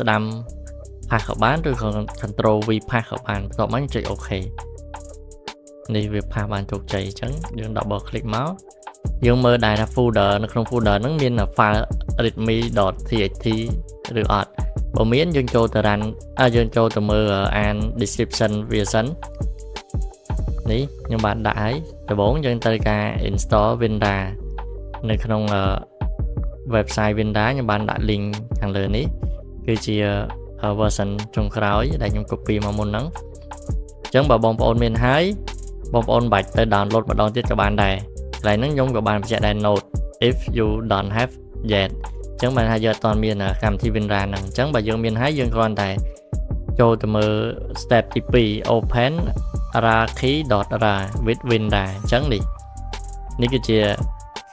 ស្ដាំ pass ក៏បានឬក៏ control V pass ក៏បានបន្ទាប់មកចុច OK នេះវា pass បានជោគជ័យអញ្ចឹងយើង double click មកយើងមើលដែរថា folder នៅក្នុង folder ហ្នឹងមាន file readme.txt ឬអត់បើមានយើងចូលទៅ run យើងចូលទៅមើលអាន description វាសិននេះខ្ញុំបានដាក់ហើយដំបូងយើងត្រូវការ install Windows នៅក្នុង website Windows ខ្ញុំបានដាក់ link ខាងលើនេះគឺជា version ចុងក្រោយដែលខ្ញុំ copy មកមុនហ្នឹងអញ្ចឹងបើបងប្អូនមានហើយបងប្អូនបាច់ទៅ download ម្ដងទៀតក៏បានដែរកន្លែងហ្នឹងខ្ញុំក៏បានបញ្ជាក់ដែរ note if you don't have yet អញ្ចឹងបានថាយើងអត់ទាន់មានកម្មវិធី Windows ហ្នឹងអញ្ចឹងបើយើងមានហើយយើងគ្រាន់តែចូលទៅមើល step ទី2 open raki.ra with Windows អញ្ចឹងនេះគឺជា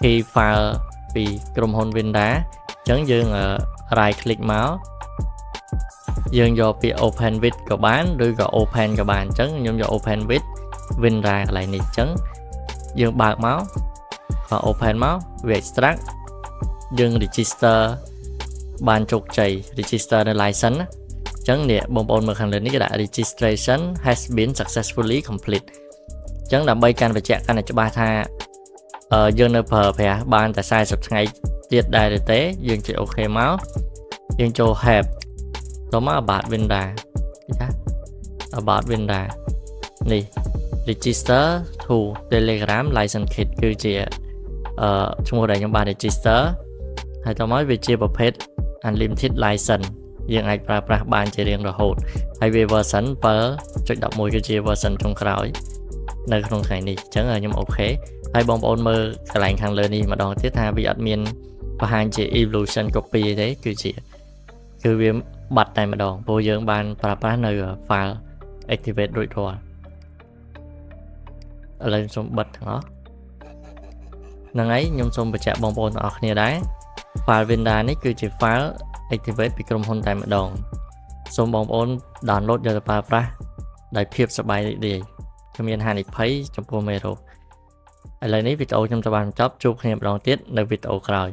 key file ពីក្រុមហ៊ុន Windows អញ្ចឹងយើង right click មកយើងយកពាក្យ open with ក៏បានឬក៏ open ក៏បានអញ្ចឹងខ្ញុំយក open with Windows កន្លែងនេះអញ្ចឹងយើងបើកមកក៏ open មកវា extract យើង register បានជោគជ័យ register នៅ license ណាអញ្ចឹងនេះបងប្អូនមើលខាងលើនេះគេដាក់ registration has been successfully complete អញ្ចឹងដើម្បីកាន់បញ្ជាក់កាន់តែច្បាស់ថាយើងនៅប្រើប្រាស់បានតែ40ថ្ងៃទៀតដែរទេយើងចុច OK មកយើងចូល help តមក about Windows ចា about Windows នេះ register to Telegram license kit គឺជាឈ្មោះដែលខ្ញុំបាន register ហើយតមកវាជាប្រភេទ unlimited license យើងអាចប្រើប្រាស់បានជារៀងរហូតហើយវា version 7.11 គឺជា version ចុងក្រោយនៅក្នុងថ្ងៃនេះអញ្ចឹងខ្ញុំ OK ហើយបងប្អូនមើលកន្លែងខាងលើនេះម្ដងទៀតថាវាអត់មានបង្ហាញជា evolution copy ទេគឺវាបាត់តែម្ដងព្រោះយើងបានប្រើប្រាស់នៅ file activate រួចរាល់ឥឡូវខ្ញុំសូមបិទទាំងអស់ហ្នឹងហើយខ្ញុំសូមបញ្ជាក់បងប្អូនទាំងអស់គ្នាដែរ file Windows នេះគឺជា file activate ពីក្រុមហ៊ុនតែម្ដងសូមបងប្អូន download យកទៅប្រើប្រាស់ដោយភាពសប្បាយរីករាយគ្មានហានិភ័យចំពោះមេរោគឥឡូវនេះវីដេអូខ្ញុំទៅបានបញ្ចប់ជួបគ្នាម្ដងទៀតនៅវីដេអូក្រោយ